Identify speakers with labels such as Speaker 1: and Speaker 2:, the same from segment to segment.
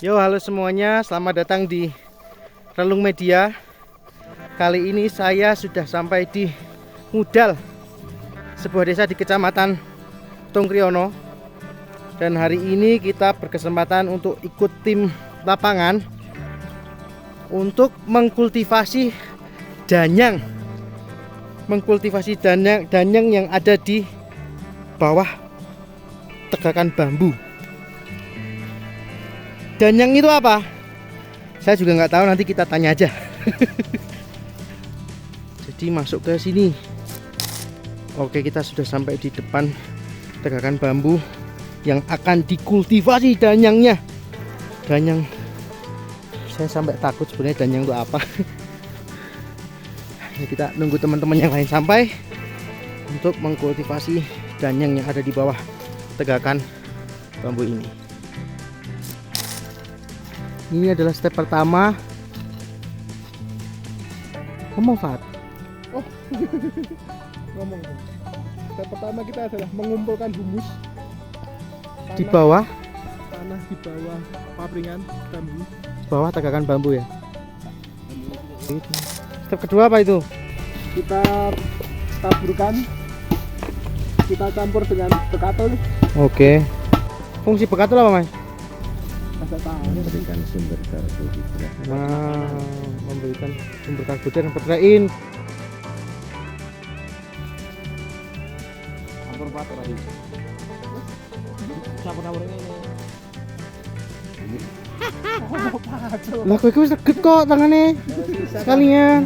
Speaker 1: Yo, halo semuanya, selamat datang di Relung Media. Kali ini saya sudah sampai di Ngudal, sebuah desa di Kecamatan Tongkriono. Dan hari ini kita berkesempatan untuk ikut tim lapangan untuk mengkultivasi danyang. Mengkultivasi danyang yang ada di bawah tegakan bambu. Danyang itu apa? Saya juga nggak tahu, nanti kita tanya aja. Jadi masuk ke sini. Oke, kita sudah sampai di depan tegakan bambu yang akan dikultivasi danyangnya. Danyang, saya sampai takut sebenarnya danyang itu apa. Ya, kita nunggu teman-teman yang lain sampai untuk mengkultivasi danyang yang ada di bawah tegakan bambu ini. Ini adalah step pertama. Ngomong, Fat.
Speaker 2: Oh, ngomong. Step pertama kita adalah mengumpulkan humus
Speaker 1: Di bawah
Speaker 2: tanah di bawah papringan bambu.
Speaker 1: bawah tegakan bambu ya. Step kedua apa itu?
Speaker 2: Kita taburkan, kita campur dengan bekatul.
Speaker 1: Oke. Fungsi bekatul apa, Mas?
Speaker 2: Memberikan sumber karbohidrat.
Speaker 1: Nah, memberikan sumber karbohidrat dan protein.
Speaker 2: Campur batu lagi. Campur ini.
Speaker 1: Lah kowe wis reget kok tangane. Sekalian.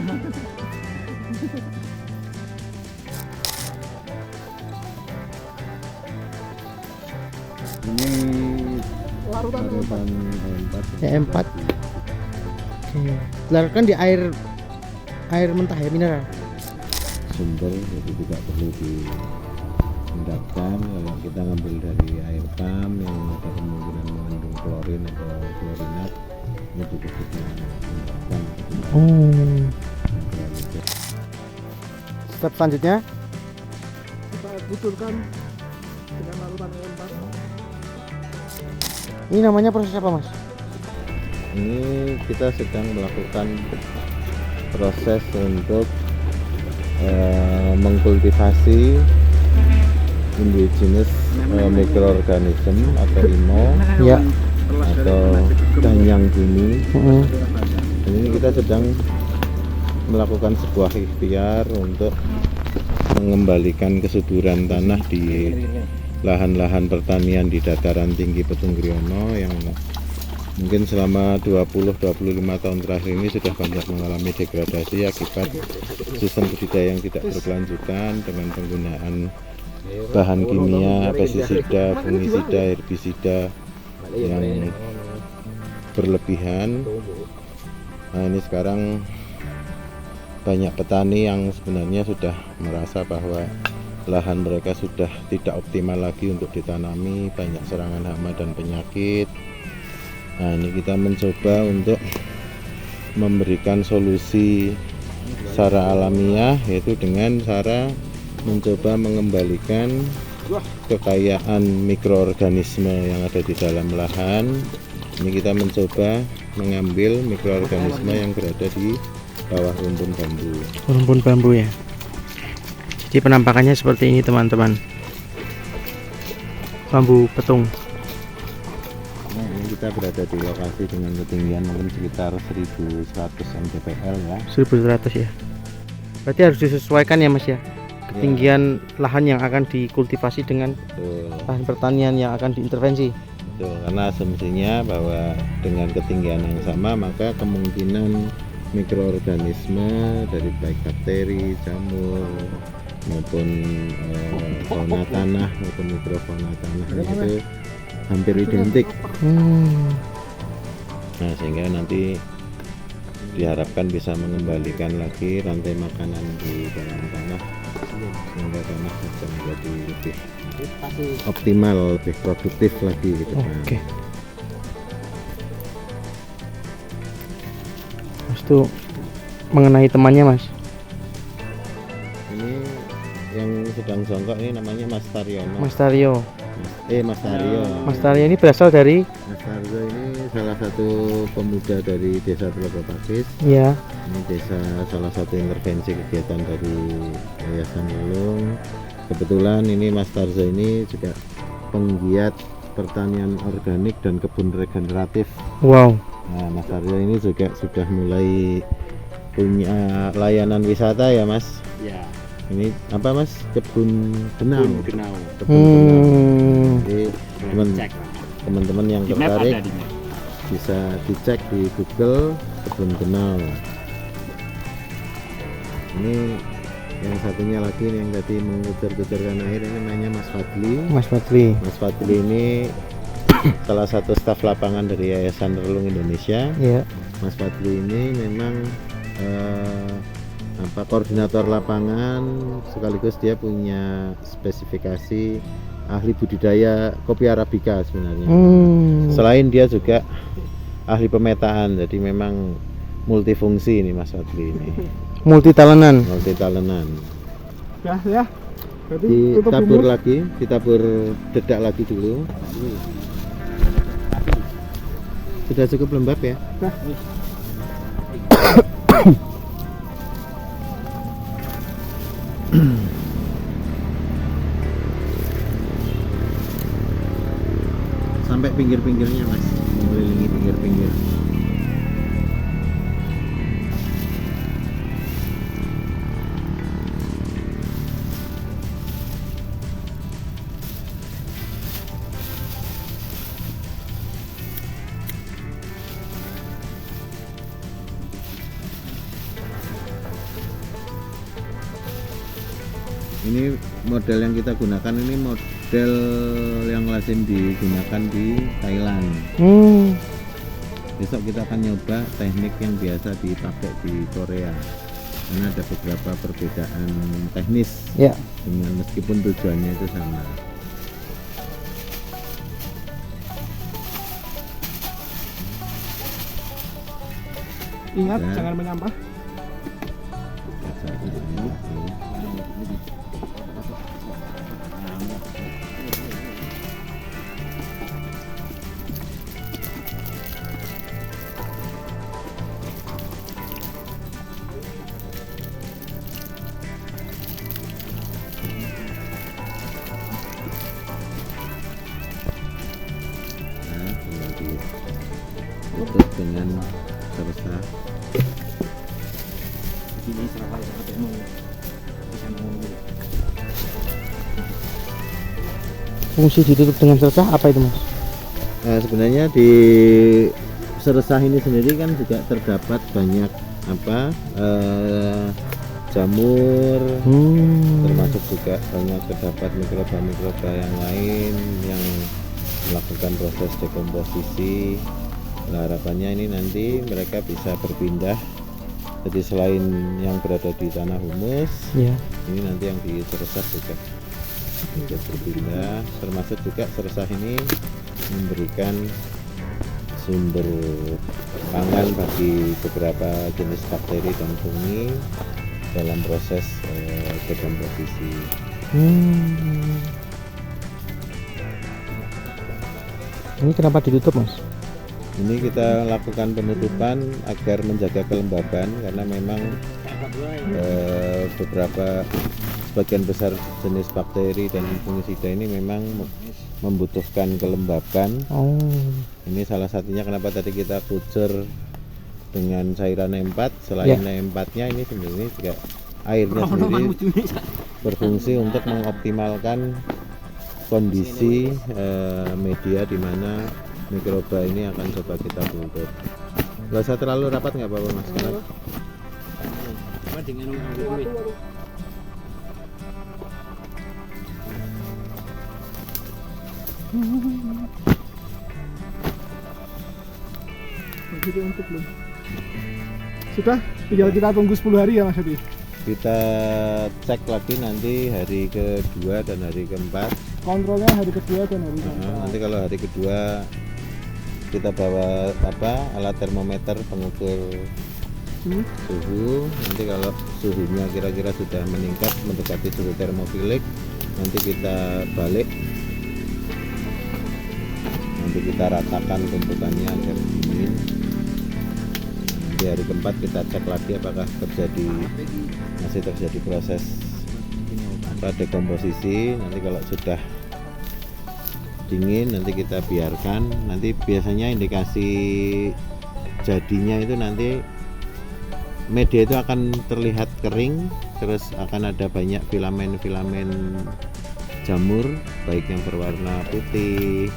Speaker 3: Ini
Speaker 2: Larutan
Speaker 3: larutan
Speaker 1: E4. Oke. Dilarutkan di air mentah ya, mineral.
Speaker 3: sumber, jadi tidak perlu diendapkan. Kalau kita ngambil dari air pam yang ada kemungkinan mengandung klorin atau klorinat, ini cukup kita endapkan.
Speaker 1: Oh. Step selanjutnya
Speaker 2: kita buturkan dengan larutan E4.
Speaker 1: ini namanya proses apa, Mas?
Speaker 3: Ini kita sedang melakukan proses untuk mengkultivasi indigenous microorganism atau IMO
Speaker 1: Ya.
Speaker 3: atau danyang bumi. Ini kita sedang melakukan sebuah ikhtiar untuk mengembalikan kesuburan tanah di lahan-lahan pertanian di dataran tinggi Tongkriono yang mungkin selama 20-25 tahun terakhir ini sudah banyak mengalami degradasi akibat sistem budidaya yang tidak berkelanjutan dengan penggunaan bahan kimia, pestisida, fungisida, herbisida yang berlebihan. Nah, ini sekarang banyak petani yang sebenarnya sudah merasa bahwa lahan mereka sudah tidak optimal lagi untuk ditanami, banyak serangan hama dan penyakit. Nah, ini kita mencoba untuk memberikan solusi secara alamiah, yaitu dengan cara mencoba mengembalikan kekayaan mikroorganisme yang ada di dalam lahan. Ini kita mencoba mengambil mikroorganisme yang berada di bawah rumpun bambu.
Speaker 1: Rumpun bambu ya. Jadi penampakannya seperti ini, teman-teman. Bambu petung.
Speaker 3: Nah, ini kita berada di lokasi dengan ketinggian mungkin sekitar 1100 mdpl ya.
Speaker 1: 1100 ya. Berarti harus disesuaikan ya, Mas ya. Ketinggian lahan yang akan dikultivasi dengan
Speaker 3: Betul,
Speaker 1: lahan pertanian yang akan diintervensi.
Speaker 3: betul. Karena asumsinya bahwa dengan ketinggian yang sama maka kemungkinan mikroorganisme dari baik bakteri, jamur maupun fauna tanah maupun mikrofauna tanah itu hampir identik. Nah, sehingga nanti diharapkan bisa mengembalikan lagi rantai makanan di dalam tanah sehingga tanah bisa menjadi lebih optimal, lebih produktif lagi gitu kan.
Speaker 1: Oke. Mas tuh mengenai temannya, Mas.
Speaker 3: Ini yang sedang jongkok ini namanya Mas Taryono.
Speaker 1: Mas Taryo.
Speaker 3: Mas Taryo.
Speaker 1: Mas Taryo ini berasal dari
Speaker 3: Mas Taryo ini salah satu pemuda dari desa Telaga Pakis.
Speaker 1: Ya.
Speaker 3: Ini desa salah satu intervensi kegiatan dari Yayasan Lulung. Kebetulan ini Mas Tarza ini juga penggiat pertanian organik dan kebun regeneratif.
Speaker 1: Wow.
Speaker 3: Nah, Mas Tarza ini juga sudah mulai punya layanan wisata ya, Mas.
Speaker 2: Ya,
Speaker 3: Ini apa, Mas? Kebun benau.
Speaker 2: Genau.
Speaker 3: Kebun benau. Jadi
Speaker 2: Cek.
Speaker 3: teman-teman yang
Speaker 2: Di map
Speaker 3: tertarik
Speaker 2: ada di map.
Speaker 3: bisa dicek di Google kebun benau. Ini yang satunya lagi nih, yang tadi mengucur-kucurkan air, ini namanya Mas Fadli.
Speaker 1: Mas Fadli.
Speaker 3: Mas Fadli ini salah satu staf lapangan dari Yayasan Relung Indonesia.
Speaker 1: Ya.
Speaker 3: Mas Fadli ini memang koordinator lapangan, sekaligus dia punya spesifikasi ahli budidaya kopi arabica sebenarnya. Selain dia juga ahli pemetaan, jadi memang multifungsi ini Mas Fadli ini.
Speaker 1: Multi talentan.
Speaker 2: Ya. Berarti tutup
Speaker 3: Ditabur
Speaker 2: dulu.
Speaker 3: lagi, ditabur dedak lagi dulu. Sudah cukup lembab ya? Sampai pinggir-pinggirnya, Mas, mengelilingi pinggir-pinggir. Ini model yang kita gunakan, ini model yang lazim digunakan di Thailand. Besok kita akan nyoba teknik yang biasa dipakai di Korea, karena ada beberapa perbedaan teknis
Speaker 1: Ya.
Speaker 3: dengan meskipun tujuannya itu sama.
Speaker 2: Ingat
Speaker 3: Ya.
Speaker 2: jangan menyampah.
Speaker 3: Satu ini lagi. Nah, tinggal ditutup dengan sersa.
Speaker 2: Ini serapa sampai mau bisa ngomong.
Speaker 1: Fungsi ditutup dengan sersah apa itu, Mas?
Speaker 3: Nah, sebenarnya di sersah ini sendiri kan juga terdapat banyak jamur, termasuk juga banyak terdapat mikroba-mikroba yang lain yang melakukan proses dekomposisi. Nah, harapannya ini nanti mereka bisa berpindah, jadi selain yang berada di tanah humus,
Speaker 1: Ya.
Speaker 3: ini nanti yang di sersah juga bisa berpindah, termasuk juga sersah ini memberikan sumber pangan bagi beberapa jenis bakteri dan fungi dalam proses dekomposisi.
Speaker 1: Ini kenapa ditutup, Mas?
Speaker 3: Ini kita lakukan penutupan agar menjaga kelembaban, karena memang beberapa sebagian besar jenis bakteri dan fungisida ini memang membutuhkan kelembaban. Ini salah satunya kenapa tadi kita kucur dengan cairan E4. Selain E4-nya ini sebenarnya juga airnya sendiri berfungsi untuk mengoptimalkan kondisi media di mana mikroba ini akan coba kita tutup. Nggak usah terlalu rapat, nggak apa-apa, Mas.
Speaker 2: Begitu untuk belum. Sudah, tinggal kita tunggu 10 hari ya Mas Hadi.
Speaker 3: Kita cek lagi nanti hari kedua dan hari keempat.
Speaker 2: Kontrolnya hari kedua dan hari keempat.
Speaker 3: Nanti kalau hari kedua kita bawa alat termometer pengukur suhu. Nanti kalau suhunya kira-kira sudah meningkat mendekati suhu termofilik, nanti kita balik. Nanti kita ratakan tumpukannya agar dingin. Di hari keempat kita cek lagi apakah masih terjadi proses dekomposisi. Nanti kalau sudah dingin nanti kita biarkan. Nanti biasanya indikasi jadinya itu nanti media itu akan terlihat kering, terus akan ada banyak filamen-filamen jamur, baik yang berwarna putih,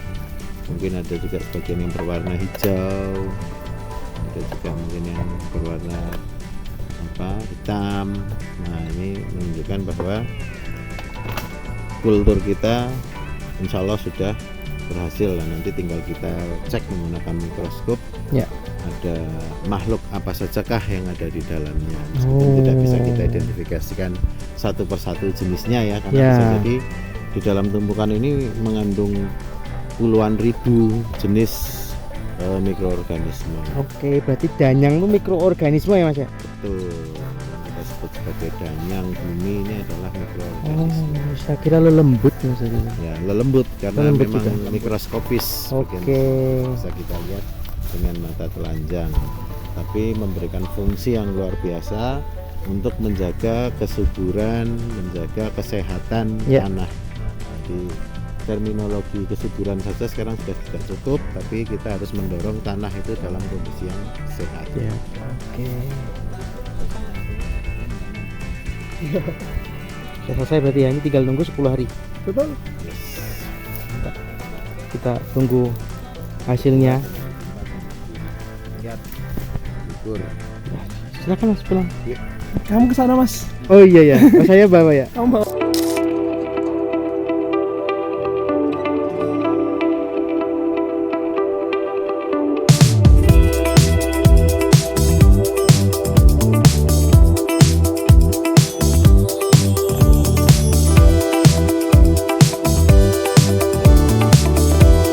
Speaker 3: mungkin ada juga sebagian yang berwarna hijau, ada juga mungkin yang berwarna hitam. Nah, ini menunjukkan bahwa kultur kita insya Allah sudah berhasil. Nanti tinggal kita cek menggunakan mikroskop
Speaker 1: Ya.
Speaker 3: ada makhluk apa sajakah yang ada di dalamnya. Meskipun tidak bisa kita identifikasikan satu persatu jenisnya ya, karena
Speaker 1: Ya.
Speaker 3: bisa jadi di dalam tumpukan ini mengandung puluhan ribu jenis mikroorganisme.
Speaker 1: Oke, berarti danyang itu mikroorganisme ya Mas ya?
Speaker 3: Betul, kita sebut sebagai danyang bumi ini adalah
Speaker 1: Oh,
Speaker 3: mikroorganisme.
Speaker 1: saya kira lelembut Mas.
Speaker 3: Ya, lelembut karena
Speaker 1: Lelembut
Speaker 3: memang
Speaker 1: juga.
Speaker 3: mikroskopis.
Speaker 1: Oke.
Speaker 3: Bagian bisa kita lihat dengan mata telanjang, tapi memberikan fungsi yang luar biasa untuk menjaga kesuburan, menjaga kesehatan
Speaker 1: Ya.
Speaker 3: tanah. Jadi terminologi kesuburan saja sekarang sudah tidak cukup, tapi kita harus mendorong tanah itu dalam kondisi yang sehat.
Speaker 1: Ya. Oke. Sudah selesai berarti ya, ini tinggal nunggu 10 hari.
Speaker 2: Betul.
Speaker 3: Yes.
Speaker 1: Kita tunggu hasilnya.
Speaker 3: Lihat, ukur.
Speaker 1: Silakan Mas pulang.
Speaker 2: Kamu kesana Mas.
Speaker 1: Oh iya ya, saya bawa ya.
Speaker 2: Kamu bawa.